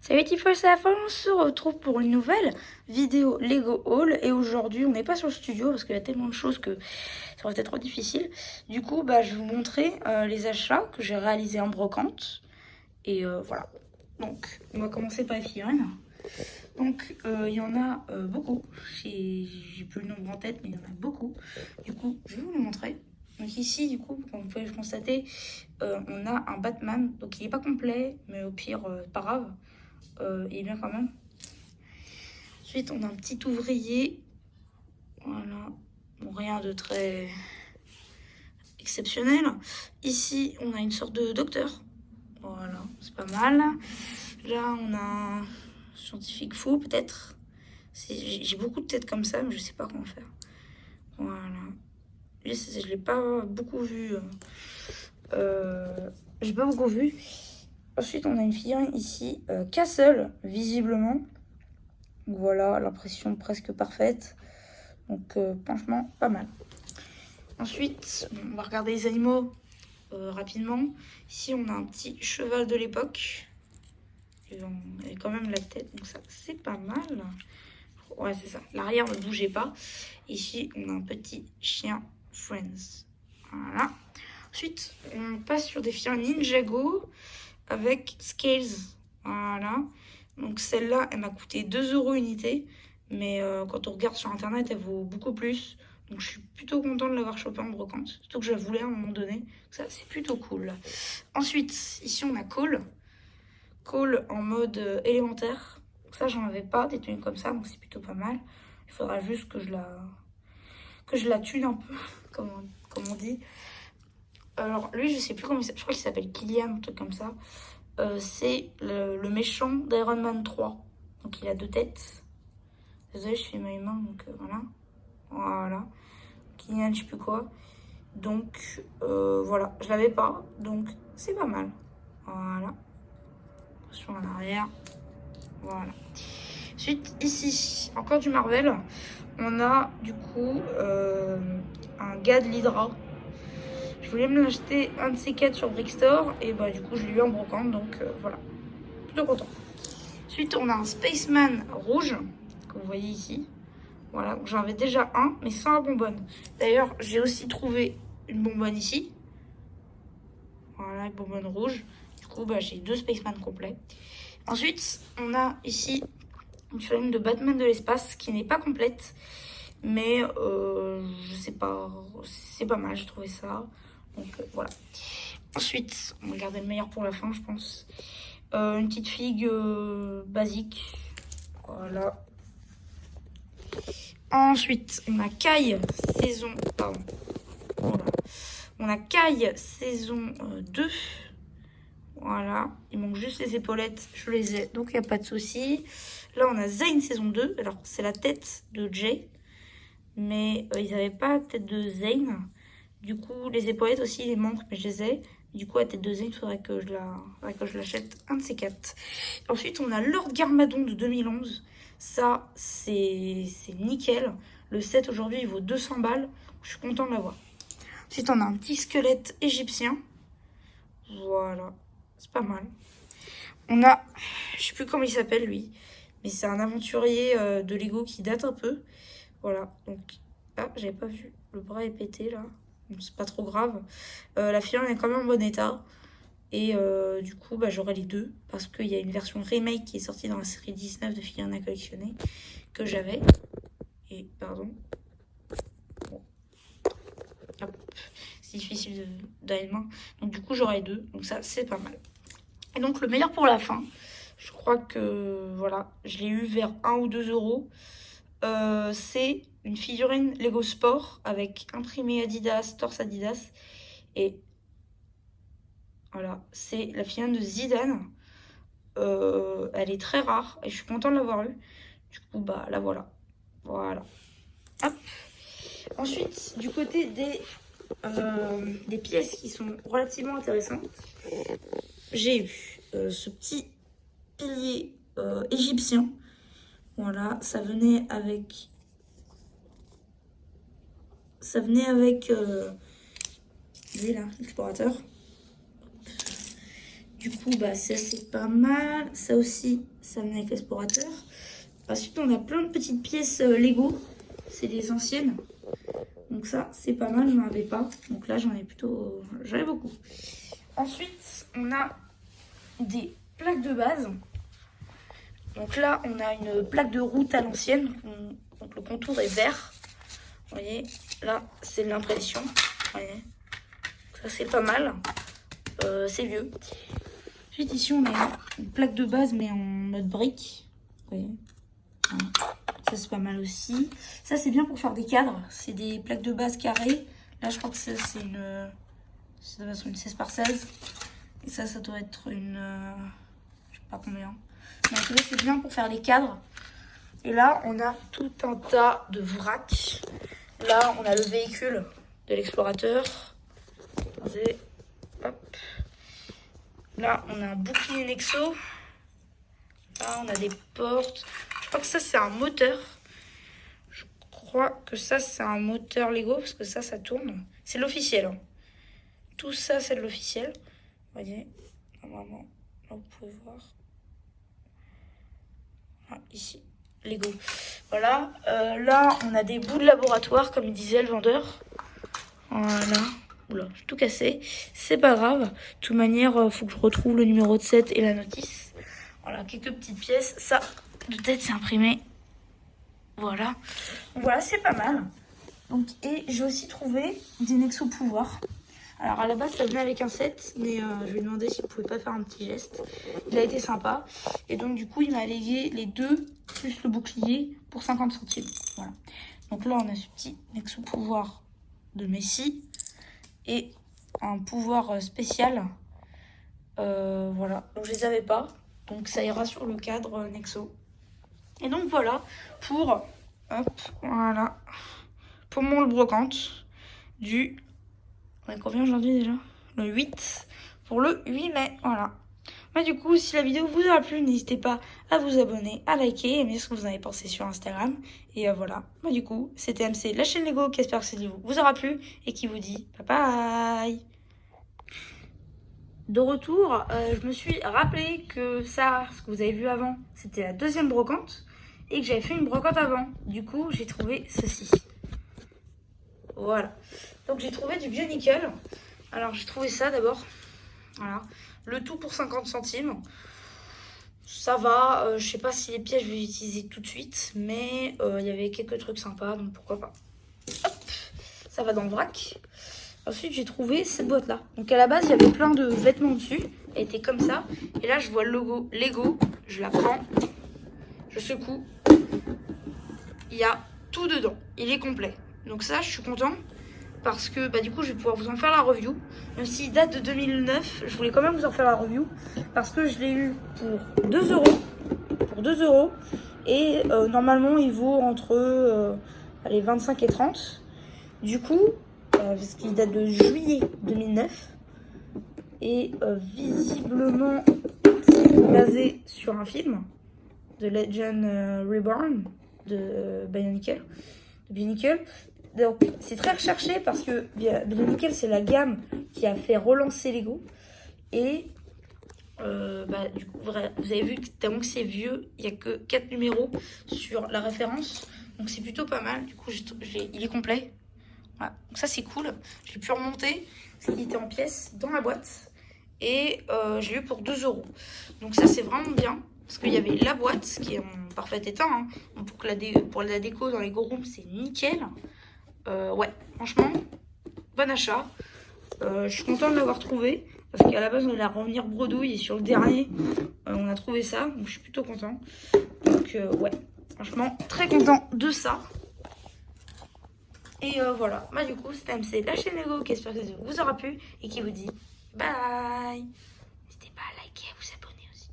Salut Tifosa, on se retrouve pour une nouvelle vidéo Lego Haul et aujourd'hui on n'est pas sur le studio parce qu'il y a tellement de choses que ça aurait été trop difficile. Du coup je vais vous montrer les achats que j'ai réalisés en brocante et voilà. Donc on va commencer par les figurines. Donc il y en a beaucoup, j'ai plus le nombre en tête mais il y en a beaucoup. Du coup je vais vous les montrer. Donc ici du coup comme vous pouvez le constater on a un Batman, donc il n'est pas complet mais au pire pas grave. Il est bien quand même. Ensuite, on a un petit ouvrier. Voilà. Bon, rien de très exceptionnel. Ici, on a une sorte de docteur. Voilà, c'est pas mal. Là, on a un scientifique fou, peut-être. J'ai beaucoup de têtes comme ça, mais je sais pas comment faire. Voilà. Je l'ai pas beaucoup vu. J'ai pas beaucoup vu. Ensuite, on a une figurine ici, Castle, visiblement. Voilà, l'impression presque parfaite. Donc franchement, pas mal. Ensuite, on va regarder les animaux rapidement. Ici, on a un petit cheval de l'époque. Il a quand même la tête, donc ça, c'est pas mal. Ouais, c'est ça. L'arrière ne bougeait pas. Ici, on a un petit chien Friends. Voilà. Ensuite, on passe sur des figurines Ninjago avec Scales. Voilà. Donc celle-là, elle m'a coûté 2 € unité. Mais quand on regarde sur internet, elle vaut beaucoup plus. Donc je suis plutôt contente de l'avoir chopée en brocante. Surtout que je la voulais à un moment donné. Ça, c'est plutôt cool. Ensuite, ici on a Cole. Cole en mode élémentaire. Donc ça, j'en avais pas des tenues comme ça. Donc c'est plutôt pas mal. Il faudra juste que je la tune un peu, comme on dit. Alors lui, je sais plus comment il s'appelle. Je crois qu'il s'appelle Killian, un truc comme ça. C'est le méchant d'Iron Man 3. Donc il a 2 têtes. Désolée, je fais ma main, donc voilà. Voilà. Kylian, je sais plus quoi. Donc voilà, je l'avais pas, donc c'est pas mal. Voilà. Sur l'arrière. Voilà. Ensuite, ici, encore du Marvel. On a du coup un gars de l'Hydra. Je voulais me l'acheter un de ces 4 sur Brickstore et bah du coup je l'ai eu en brocante, donc voilà. Plutôt content. Ensuite, on a un Spaceman rouge, que vous voyez ici. Voilà, j'en avais déjà un, mais sans la bonbonne. D'ailleurs, j'ai aussi trouvé une bonbonne ici. Voilà, une bonbonne rouge. Du coup, j'ai 2 Spaceman complets. Ensuite, on a ici une figurine de Batman de l'espace qui n'est pas complète. Mais je sais pas, c'est pas mal, j'ai trouvé ça. Donc voilà. Ensuite, on va garder le meilleur pour la fin, je pense. Une petite figue basique. Voilà. Ensuite, on a Kai saison. Pardon. Voilà. On a Kai saison 2. Voilà. Il manque juste les épaulettes. Je les ai, donc il n'y a pas de souci. Là, on a Zane saison 2. Alors, c'est la tête de Jay. Mais ils n'avaient pas la tête de Zane. Du coup, les épaulettes aussi, il manquent, mais je les ai. Du coup, la tête de Zane, il faudrait que je l'achète un de ces 4. Ensuite, on a Lord Garmadon de 2011. Ça, c'est nickel. Le set aujourd'hui, il vaut 200 balles. Je suis content de l'avoir. Ensuite, on a un petit squelette égyptien. Voilà, c'est pas mal. On a, je sais plus comment il s'appelle lui, mais c'est un aventurier de Lego qui date un peu. Voilà, donc, ah, j'avais pas vu, le bras est pété là. Bon, c'est pas trop grave. La figurine est quand même en bon état. Et du coup, j'aurai les deux. Parce qu'il y a une version remake qui est sortie dans la série 19 de figurines à collectionner. Que j'avais. Et, pardon. Bon. Hop. C'est difficile d'aller de main. Donc du coup, j'aurai les deux. Donc ça, c'est pas mal. Et donc, le meilleur pour la fin. Je crois que, voilà, je l'ai eu vers 1 ou 2 euros. C'est une figurine Lego Sport avec imprimé Adidas, torse Adidas. Et voilà, c'est la figurine de Zidane. Elle est très rare et je suis contente de l'avoir eue. Du coup, la voilà. Voilà. Hop. Ensuite, du côté des pièces qui sont relativement intéressantes, j'ai eu ce petit pilier égyptien. Voilà, ça venait avec lui là, l'explorateur. Du coup, bah, ça c'est pas mal. Ça aussi, ça vient avec l'explorateur. Ensuite, on a plein de petites pièces Lego. C'est des anciennes. Donc ça, c'est pas mal, je n'en avais pas. Donc là, j'en ai beaucoup. Ensuite, on a des plaques de base. Donc là, on a une plaque de route à l'ancienne. Donc le contour est vert. Vous voyez, là, c'est de l'impression. Vous voyez, ça c'est pas mal. C'est vieux. Ensuite, ici, on a une plaque de base, mais en mode brique. Vous voyez, voilà. Ça c'est pas mal aussi. Ça c'est bien pour faire des cadres. C'est des plaques de base carrées. Là je crois que ça c'est une... Ça doit être une 16 par 16. Et ça doit être une... je sais pas combien. Mais en tout cas c'est bien pour faire des cadres. Et là on a tout un tas de vrac. Là on a le véhicule de l'explorateur. Attendez. Hop. Là on a un bouclier Nexo. Là on a des portes. Je crois que ça, c'est un moteur. Je crois que ça, c'est un moteur Lego, parce que ça tourne. C'est l'officiel. Hein. Tout ça, c'est de l'officiel. Vous voyez, normalement, là, vous pouvez voir. Ah, ici, Lego. Voilà. Là, on a des bouts de laboratoire, comme il disait le vendeur. Voilà. Oula, j'ai tout cassé. C'est pas grave. De toute manière, il faut que je retrouve le numéro de 7 et la notice. Voilà, quelques petites pièces. Ça... de tête, c'est imprimé. Voilà. Donc voilà, c'est pas mal. Donc, et j'ai aussi trouvé des Nexo pouvoir. Alors à la base, ça venait avec un set, mais je lui ai demandé s'il pouvait pas faire un petit geste. Il a été sympa. Et donc du coup, il m'a allégué les deux plus le bouclier pour 50 centimes. Voilà. Donc là, on a ce petit Nexo pouvoir de Messi et un pouvoir spécial. Voilà. Donc je les avais pas. Donc ça ira sur le cadre Nexo. Et donc voilà pour, hop, voilà, pour mon brocante du, on est combien aujourd'hui déjà? Le 8, pour le 8 mai, voilà. Bah, du coup, si la vidéo vous a plu, n'hésitez pas à vous abonner, à liker et me dire ce que vous en avez pensé sur Instagram. Et voilà, bah, du coup, c'était MC, la chaîne Lego, qui espère que cette vidéo vous aura plu et qui vous dit bye bye. De retour, je me suis rappelé que ça, ce que vous avez vu avant, c'était la deuxième brocante. Et que j'avais fait une brocante avant. Du coup, j'ai trouvé ceci. Voilà. Donc, j'ai trouvé du Bionicle. Alors, j'ai trouvé ça d'abord. Voilà. Le tout pour 50 centimes. Ça va. Je sais pas si les pièces, je vais les utiliser tout de suite. Mais il y avait quelques trucs sympas. Donc, pourquoi pas. Hop. Ça va dans le vrac. Ensuite, j'ai trouvé cette boîte-là. Donc, à la base, il y avait plein de vêtements dessus. Elle était comme ça. Et là, je vois le logo Lego. Je la prends. Je secoue. Il y a tout dedans. Il est complet. Donc ça, je suis content. Parce que bah, du coup, je vais pouvoir vous en faire la review. Même s'il date de 2009, je voulais quand même vous en faire la review. Parce que je l'ai eu pour 2 euros. Pour 2 euros. Et normalement, il vaut entre allez, 25 et 30. Du coup, parce qu'il date de juillet 2009. Et visiblement, c'est basé sur un film. The Legend Reborn de Bionicle. Donc c'est très recherché parce que Bionicle c'est la gamme qui a fait relancer Lego. Et bah, du coup, vous avez vu que tellement que c'est vieux, il n'y a que 4 numéros sur la référence. Donc c'est plutôt pas mal. Du coup, il est complet. Voilà. Donc ça c'est cool. J'ai pu remonter ce qui était en pièces dans la boîte. Et j'ai eu pour 2 euros. Donc ça c'est vraiment bien. Parce qu'il y avait la boîte qui est en parfait état. Hein. Pour la déco dans les Lego Room, c'est nickel. Ouais, franchement, bon achat. Je suis contente de l'avoir trouvé. Parce qu'à la base, on allait revenir bredouille. Et sur le dernier, on a trouvé ça. Donc je suis plutôt content. Donc ouais, franchement, très content de ça. Et voilà. Bah, du coup, c'était MC, la chaîne Lego, qui espère que ça vous aura plu. Et qui vous dit bye. N'hésitez pas à liker et à vous abonner aussi.